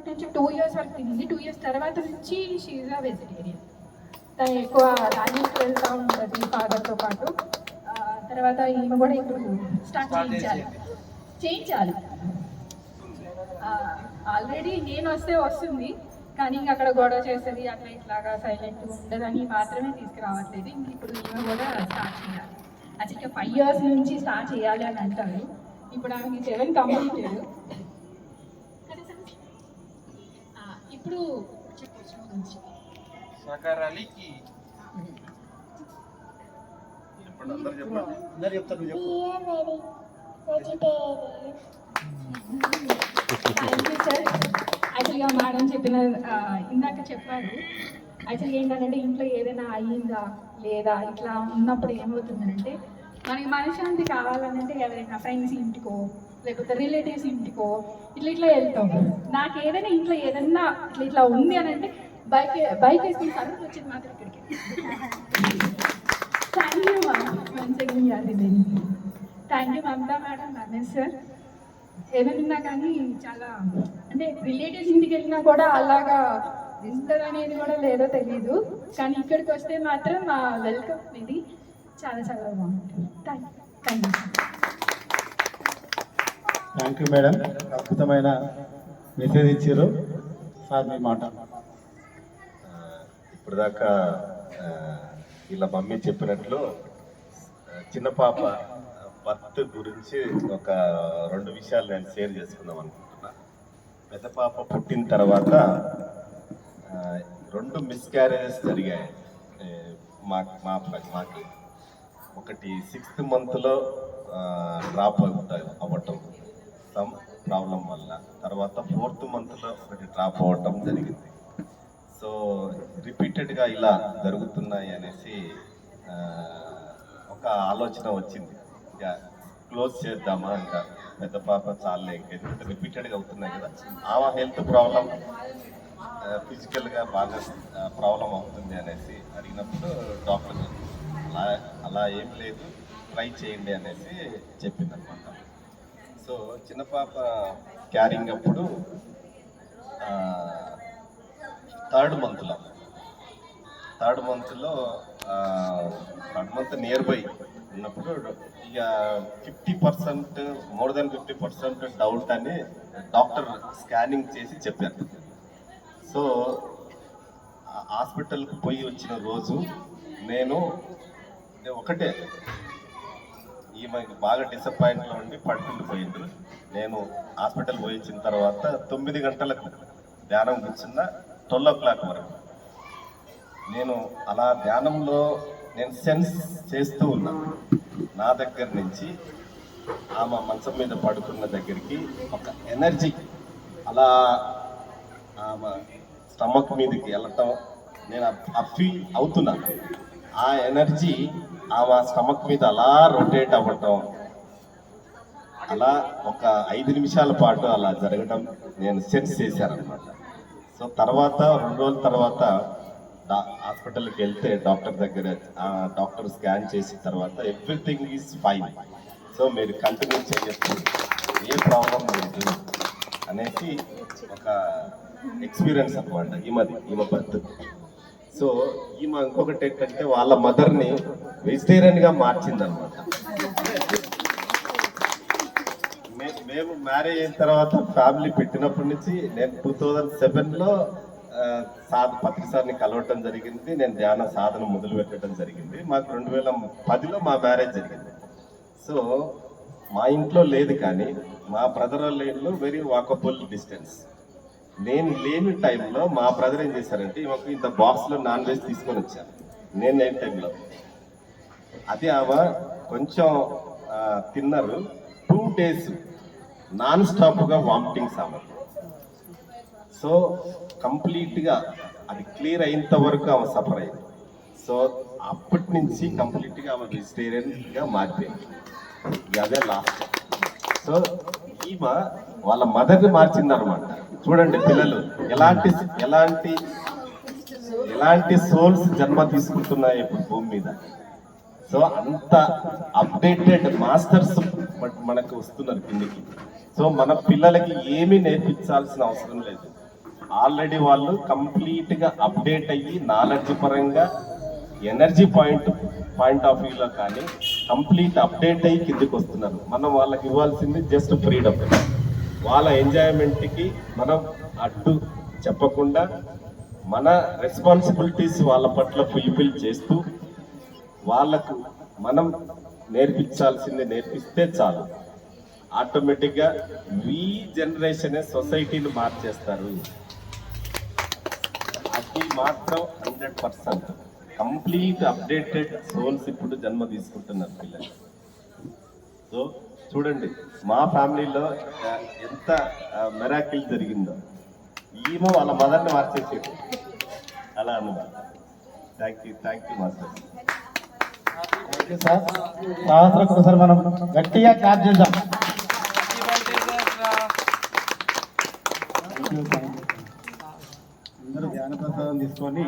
నుంచి 2 ఇయర్స్ వరకు తినింది. 2 ఇయర్స్ తర్వాత నుంచి షీ ఈజ్ అ వెజిటేరియన్. తను ఎక్కువ రాజేష్కి వెళ్తూ ఉంటుంది ఫాదర్తో పాటు. తర్వాత ఈమె కూడా ఇప్పుడు స్టార్ట్ చేయించాలి. ఆల్రెడీ నేను వస్తే వస్తుంది, కానీ ఇంక అక్కడ గొడవ చేస్తుంది, అట్లా ఇట్లాగా సైలెంట్గా ఉండదని మాత్రమే తీసుకురావట్లేదు. ఇంక ఇప్పుడు ఈమె కూడా స్టార్ట్ చేయాలి. యాక్చువల్గా 5 ఇయర్స్ నుంచి స్టార్ట్ చేయాలి అని అంటారు. ఇప్పుడు ఆమెకి 7 కంప్లీటెడ్. ఇప్పుడు చెప్పచ్చు శాకాహారానికి యాక్చువల్గా మేడం చెప్పిన ఇందాక చెప్పారు. యాక్చువల్గా ఏంటంటే ఇంట్లో ఏదైనా అయ్యిందా లేదా ఇట్లా ఉన్నప్పుడు ఏమవుతుందంటే మనకి మనశ్శాంతి కావాలనంటే ఎవరైనా ఫ్రెండ్స్ ఇంటికో లేకపోతే రిలేటివ్స్ ఇంటికో ఇట్లా వెళ్తాం. నాకు ఏదైనా ఇంట్లో ఏదైనా ఇట్లా ఉంది అని అంటే బైక్ వేసుకుని సర్వీస్ వచ్చింది మాత్రం ఇక్కడికి. థ్యాంక్ యూ మ్యామ్, మంచిగా thank you Mamata madam, Ramesh sir. ఏమైనా కానీ చాలా అంటే రిలేటివ్స్ ఇంటికి వెళ్ళినా కూడా అలాగా ఇస్తారు అనేది కూడా లేదో తెలీదు, కానీ ఇక్కడికి వస్తే మాత్రం మా వెల్కమ్ ఇది చాలా చాలా బాగుంటుంది. థ్యాంక్ యూ మేడం, అద్భుతమైన మెసేజ్ ఇచ్చారు సార్. మీ మాట ఇప్పుడు దాకా ఇలా మమ్మీ చెప్పినట్లు చిన్న పాప బర్త్ గురించి ఒక 2 విషయాలు నేను షేర్ చేసుకుందాం అనుకుంటున్నా. పెద్ద పాప పుట్టిన తర్వాత 2 మిస్క్యారేజెస్ జరిగాయి మాకు. ఒకటి 6th మంత్లో డ్రాప్ అవ్వటం సమ్ ప్రాబ్లం వల్ల, తర్వాత 4th మంత్లో ఒకటి డ్రాప్ అవ్వటం జరిగింది. సో రిపీటెడ్గా ఇలా జరుగుతున్నాయి అనేసి ఒక ఆలోచన వచ్చింది. ఇంకా క్లోజ్ చేద్దామా, ఇంకా పెద్ద పాప చాలా ఎందుకంటే రిపీటెడ్గా అవుతున్నాయి కదా, ఆ హెల్త్ ప్రాబ్లం ఫిజికల్గా బాగా ప్రాబ్లం అవుతుంది అనేసి అడిగినప్పుడు డాక్టర్ అలా ఏం లేదు, ట్రై చేయండి అనేసి చెప్పింది అనమాట. సో చిన్న పాప క్యారింగ్ అప్పుడు 3rd మంత్లో 3rd మంత్ నియర్ బై ఉన్నప్పుడు ఇక 50% మోర్ దెన్ 50% డౌట్ అని డాక్టర్ స్కానింగ్ చేసి చెప్పారు. సో హాస్పిటల్కి పోయి వచ్చిన రోజు నేను ఒకటే ఈమెకి బాగా డిసప్పాయింట్లో ఉండి పడుకుండిపోయింది. నేను హాస్పిటల్ పోయి వచ్చిన తర్వాత 9 గంటలకు ధ్యానం కూర్చున్న 12 o'clock వరకు నేను అలా ధ్యానంలో నేను సెన్స్ చేస్తూ ఉన్నాను. నా దగ్గర నుంచి ఆమె మంచం మీద పడుకున్న దగ్గరికి ఒక ఎనర్జీ అలా ఆమె స్టమక్ మీదకి వెళ్ళటం నేను ఆ ఫీల్ అవుతున్నాను. ఆ ఎనర్జీ ఆమె స్టమక్ మీద అలా రొటేట్ అవ్వటం, అలా ఒక 5 నిమిషాల పాటు అలా జరగడం నేను సెన్స్ చేశానమాట. సో తర్వాత 2 రోజుల తర్వాత హాస్పిటల్కి వెళ్తే డాక్టర్ స్కాన్ చేసిన తర్వాత ఎవ్రీథింగ్ ఈజ్ ఫైన్. సో మీరు కంటిన్యూ చేయొచ్చు, ఏ ప్రాబ్లం లేదు అనేసి ఒక ఎక్స్పీరియన్స్ అనమాట ఈమె బర్త్. సో ఈమె ఇంకొకటి ఏంటంటే వాళ్ళ మదర్ని వెజిటేరియన్గా మార్చిందనమాట. మేము మ్యారేజ్ అయిన తర్వాత ఫ్యామిలీ పెట్టినప్పటి నుంచి నేను 2007లో పత్రి సార్ని కలవటం జరిగింది. నేను ధ్యాన సాధన మొదలు పెట్టడం జరిగింది. మాకు 2010లో మా మ్యారేజ్ జరిగింది. సో మా ఇంట్లో లేదు, కానీ మా బ్రదర్ వాళ్ళ ఇల్లు వెరీ వాకబుల్ డిస్టెన్స్. నేను లేని టైంలో మా బ్రదర్ ఏం చేశారంటే మాకు ఇంత బాక్స్లో నాన్ వెజ్ తీసుకొని వచ్చాను నేను లేని టైంలో. అది ఆమె కొంచెం తిన్నారు. 2 days నాన్ స్టాప్గా వామిటింగ్స్ ఆమె. సో కంప్లీట్గా అది క్లియర్ అయినంత వరకు ఆమె సఫర్ అయింది. సో అప్పటి నుంచి కంప్లీట్గా ఆమె వెజిటేరియన్గా మారిపోయింది. అదే లాస్ట్. సో ఈమె వాళ్ళ మదర్ని మార్చిందనమాట. చూడండి పిల్లలు ఎలాంటి సోల్స్ జన్మ తీసుకుంటున్నాయి ఇప్పుడు భూమి మీద. సో అంత అప్డేటెడ్ మాస్టర్స్ మనకు వస్తున్నారు కిందికి. సో మన పిల్లలకి ఏమీ నేర్పించాల్సిన అవసరం లేదు. ఆల్రెడీ వాళ్ళు కంప్లీట్గా అప్డేట్ అయ్యి నాలెడ్జ్ పరంగా ఎనర్జీ పాయింట్ ఆఫ్ వ్యూలో కానీ కంప్లీట్ అప్డేట్ అయ్యి కిందికి వస్తున్నారు. మనం వాళ్ళకి ఇవ్వాల్సింది జస్ట్ ఫ్రీడమ్. వాళ్ళ ఎంజాయ్మెంట్కి మనం అడ్డు చెప్పకుండా మన రెస్పాన్సిబిలిటీస్ వాళ్ళ పట్ల ఫుల్ఫిల్ చేస్తూ వాళ్ళకు మనం నేర్పించాల్సింది నేర్పిస్తే చాలు. ఆటోమేటిక్గా ఈ జనరేషనే సొసైటీని మార్చేస్తారు. అది మాత్రం 100% కంప్లీట్ అప్డేటెడ్ సోల్స్ ఇప్పుడు జన్మ తీసుకుంటున్నారు పిల్లలు. సో చూడండి, మా ఫ్యామిలీలో ఎంత మెరాకిల్ జరిగిందో. ఈమె వాళ్ళ మదర్ని మార్చేసేది అలా అన్నమాట. Thank you master. Thank you sir. సాహస్రకు ఒకసారి మనం గట్టిగా క్లాప్ చేద్దాం. అందరూ ధ్యాన ప్రసాదం తీసుకొని